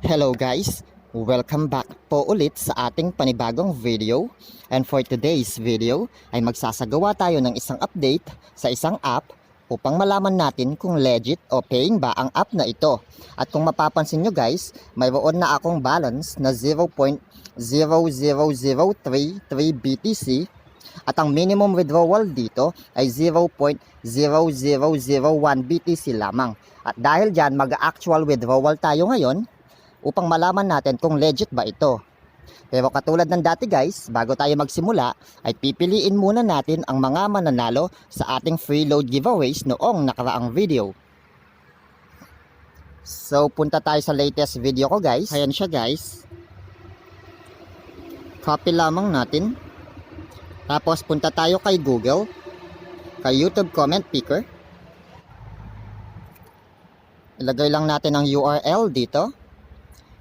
Hello guys! Welcome back po ulit sa ating panibagong video. And for today's video ay magsasagawa tayo ng isang update sa isang app upang malaman natin kung legit o paying ba ang app na ito. At kung mapapansin nyo guys, mayroon na akong balance na 0.00033 BTC at ang minimum withdrawal dito ay 0.0001 BTC lamang. At dahil dyan mag-actual withdrawal tayo ngayon upang malaman natin kung legit ba ito. Pero katulad ng dati guys, bago tayo magsimula ay pipiliin muna natin ang mga mananalo sa ating free load giveaways noong nakaraang video. So punta tayo sa latest video ko guys. Ayan siya guys. Copy lamang natin. Tapos punta tayo kay Google, kay YouTube comment picker. Ilagay lang natin ang URL dito.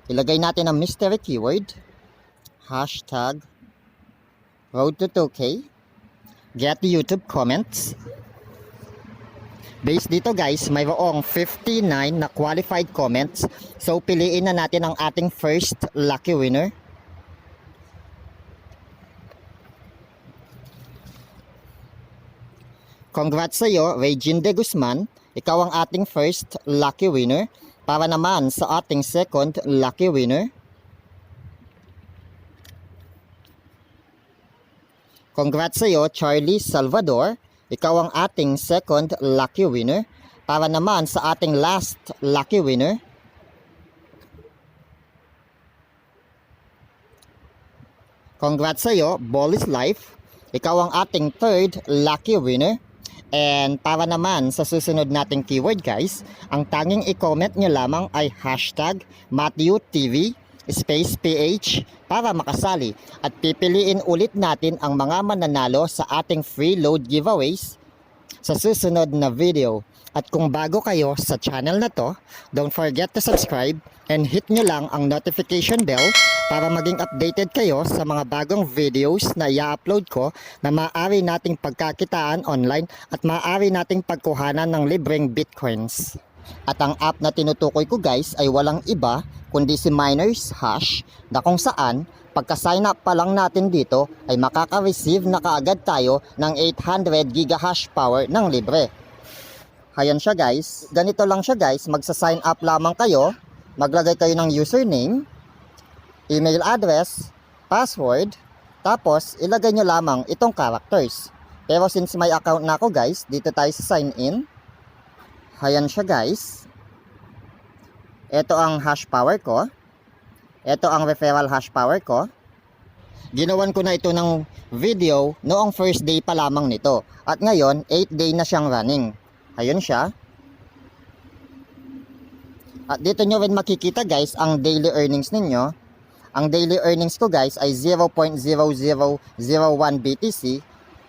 Ilagay natin ang mystery keyword, hashtag road to 2K, get YouTube comments. Based dito guys, mayroong 59 na qualified comments. So piliin na natin ang ating first lucky winner. Congrats sa iyo, Regine de Guzman. Ikaw ang ating first lucky winner. Para naman sa ating second lucky winner, congrats sa iyo, Charlie Salvador. Ikaw ang ating second lucky winner. Para naman sa ating last lucky winner, congrats sa iyo, Bolly's Life. Ikaw ang ating third lucky winner. And para naman sa susunod nating keyword guys, ang tanging i-comment nyo lamang ay hashtag MatthewTV space PH para makasali. At pipiliin ulit natin ang mga mananalo sa ating free load giveaways sa susunod na video. At kung bago kayo sa channel na to, don't forget to subscribe and hit nyo lang ang notification bell para maging updated kayo sa mga bagong videos na i-upload ko na maaari nating pagkakitaan online at maaari nating pagkuhanan ng libreng bitcoins. At ang app na tinutukoy ko guys ay walang iba kundi si Minershash, na kung saan pagka-sign up pa lang natin dito ay makaka-receive na kaagad tayo ng 800 gigahash power ng libre. Ayan siya guys, ganito lang siya guys, magsa-sign up lamang kayo, maglagay kayo ng username, email address, password, tapos ilagay nyo lamang itong characters. Pero since may account na ako guys, dito tayo sa sign in. Ayan siya guys. Ito ang hash power ko. Ito ang referral hash power ko. Ginawan ko na ito ng video noong first day pa lamang nito. At ngayon, 8 day na siyang running. Ayun siya. At dito nyo rin makikita guys ang daily earnings ninyo. Ang daily earnings ko guys ay 0.0001 BTC.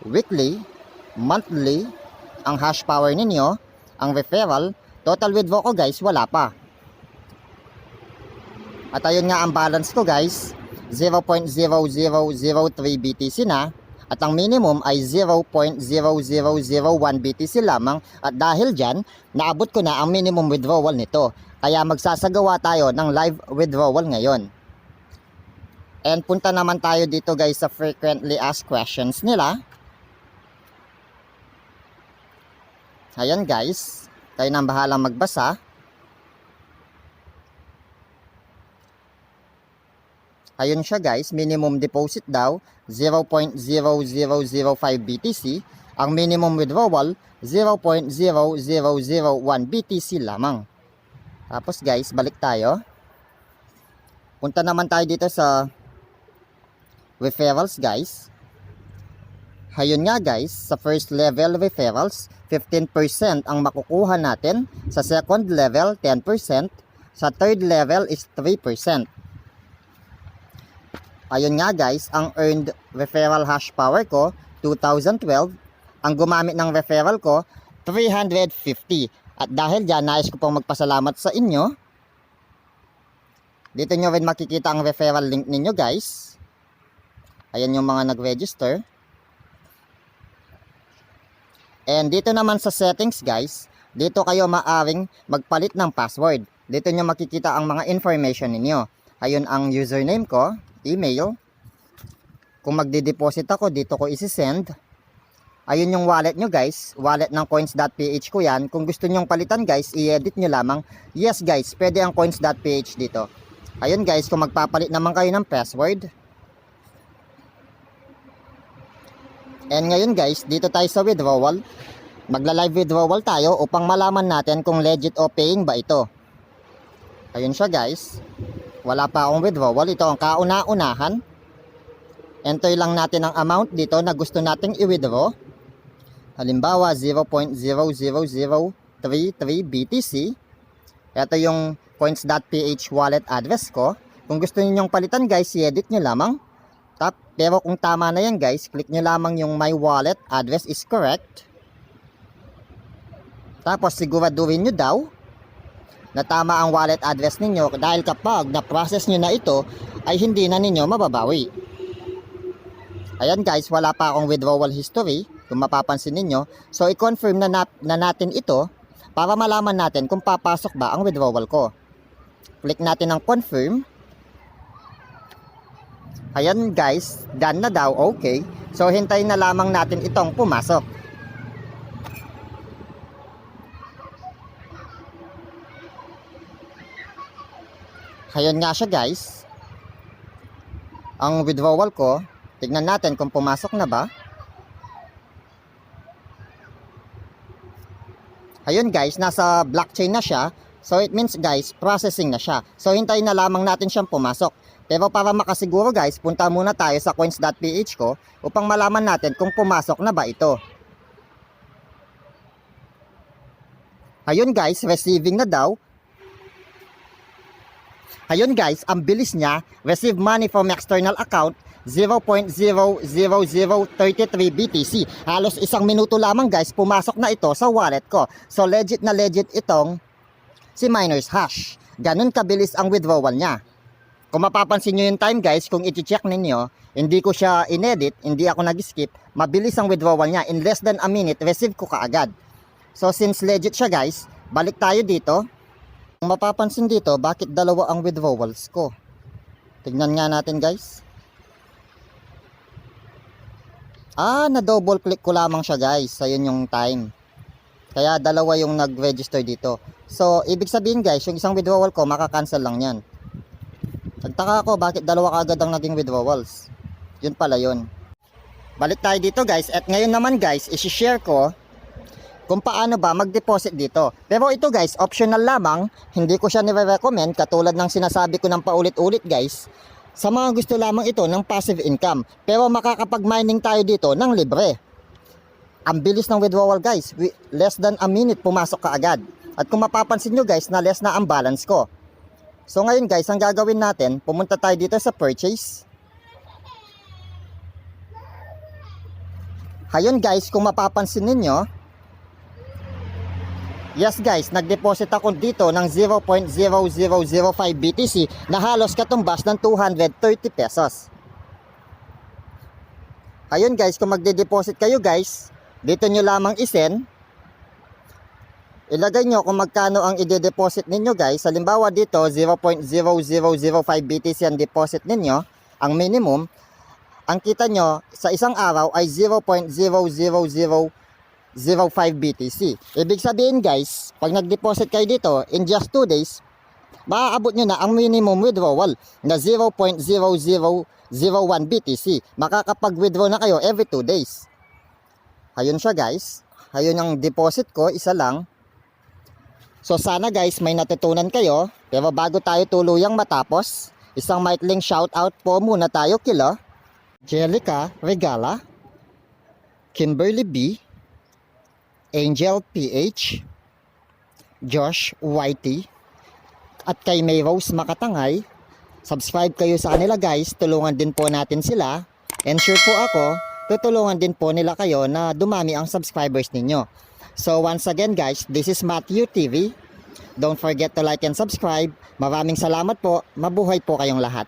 Weekly, monthly, ang hash power ninyo, ang referral, total withdraw ko guys wala pa. At ayun nga ang balance ko guys, 0.0003 BTC na. At ang minimum ay 0.0001 BTC lamang. At dahil dyan, naabot ko na ang minimum withdrawal nito. Kaya magsasagawa tayo ng live withdrawal ngayon. And punta naman tayo dito guys sa frequently asked questions nila. Ayan guys, tayo nang bahalang magbasa. Ayun siya guys, minimum deposit daw 0.0005 BTC. Ang minimum withdrawal 0.0001 BTC lamang. Tapos guys, balik tayo. Punta naman tayo dito sa referrals guys. Ayun nga guys, sa first level referrals, 15% ang makukuha natin. Sa second level, 10%. Sa third level is 3%. Ayun nga guys, ang earned referral hash power ko, 2012. Ang gumamit ng referral ko, 350. At dahil dyan, nais ko pong magpasalamat sa inyo. Dito nyo rin makikita ang referral link ninyo guys. Ayan yung mga nag-register. And dito naman sa settings guys, dito kayo maaring magpalit ng password. dito nyo makikita ang mga information ninyo. Ayun ang username ko, email. Kung magde-deposit ako, dito ko isi-send. Ayun yung wallet nyo guys, wallet ng coins.ph ko yan. Kung gusto nyong palitan guys, i-edit nyo lamang. Yes guys, pwede ang coins.ph dito. Ayun guys, kung magpapalit naman kayo ng password. And ngayon guys, dito tayo sa withdrawal. Magla-live withdrawal tayo upang malaman natin kung legit o paying ba ito. Ayun siya guys. Wala pa akong withdrawal. Ito ang kauna-unahan. Enter lang natin ang amount dito na gusto nating i-withdraw. Halimbawa 0.00033 BTC. Ito yung coins.ph wallet address ko. Kung gusto ninyong palitan guys, i-edit nyo lamang. Pero kung tama na yan guys, click nyo lamang yung my wallet address is correct. Tapos siguraduhin nyo daw na tama ang wallet address ninyo, dahil kapag na-process nyo na ito ay hindi na ninyo mababawi. Ayan guys, wala pa akong withdrawal history kung mapapansin ninyo. So i-confirm na natin ito para malaman natin kung papasok ba ang withdrawal ko. Click natin ang confirm. Ayan guys, done na daw, okay. So hintayin na lamang natin itong pumasok. Ayan nga siya guys. Ang withdrawal ko, tignan natin kung pumasok na ba. Ayun guys, nasa blockchain na siya. So it means guys, processing na siya. So hintayin na lamang natin siyang pumasok. Pero para makasiguro guys, punta muna tayo sa coins.ph ko upang malaman natin kung pumasok na ba ito. Ayun guys, receiving na daw. Ayun guys, ang bilis niya. Receive money from external account 0.00033 BTC. Halos 1 minuto lamang guys, pumasok na ito sa wallet ko. So legit na legit itong si Minershash. Ganun kabilis ang withdrawal niya. Kung mapapansin nyo yung time guys, kung i-check ninyo, hindi ko siya inedit, hindi ako nag-skip. Mabilis ang withdrawal niya. In less than a minute, receive ko kaagad. So since legit siya guys, balik tayo dito. Kung mapapansin dito, bakit dalawa ang withdrawals ko? Tignan nga natin guys. Na double click ko lamang siya guys. Ayun yung time. Kaya dalawa yung nag-register dito. So ibig sabihin guys, yung isang withdrawal ko makakancel lang yan. Nagtaka ako bakit dalawa kaagad ang naging withdrawals. Yun pala yun. Balik tayo dito guys. At ngayon naman guys, isi-share ko kung paano ba mag-deposit dito. Pero ito guys, optional lamang. Hindi ko siya nire-recommend katulad ng sinasabi ko ng paulit-ulit guys. Sa mga gusto lamang ito ng passive income. Pero makakapag-mining tayo dito ng libre. Ang bilis ng withdrawal guys. Less than a minute pumasok ka agad. At kung mapapansin nyo guys na less na ang balance ko. So ngayon guys, ang gagawin natin, pumunta tayo dito sa purchase. Ayun guys, kung mapapansin ninyo, yes guys, nag-deposit ako dito ng 0.0005 BTC na halos katumbas ng 230 pesos. Ayun guys, kung magde-deposit kayo guys, dito nyo lamang isend. Ilagay nyo kung magkano ang ide-deposit ninyo guys. Halimbawa dito 0.0005 BTC ang deposit ninyo, ang minimum. Ang kita nyo sa isang araw ay 0.00005 BTC. Ibig sabihin guys, pag nag-deposit kayo dito in just 2 days, maaabot nyo na ang minimum withdrawal na 0.0001 BTC. Makakapag-withdraw na kayo every 2 days. Ayun siya guys. Ayun ang deposit ko, isa lang. So sana guys may natutunan kayo. Pero bago tayo tuluyang matapos, isang maikling shoutout po muna tayo kila Jelica Regala, Kimberly B, Angel PH, Josh Whitey, at kay May Rose Makatangay. Subscribe kayo sa kanila guys, tulungan din po natin sila. And sure po ako, tutulungan din po nila kayo na dumami ang subscribers ninyo. So once again guys, this is Matthew TV. Don't forget to like and subscribe. Maraming salamat po. Mabuhay po kayong lahat.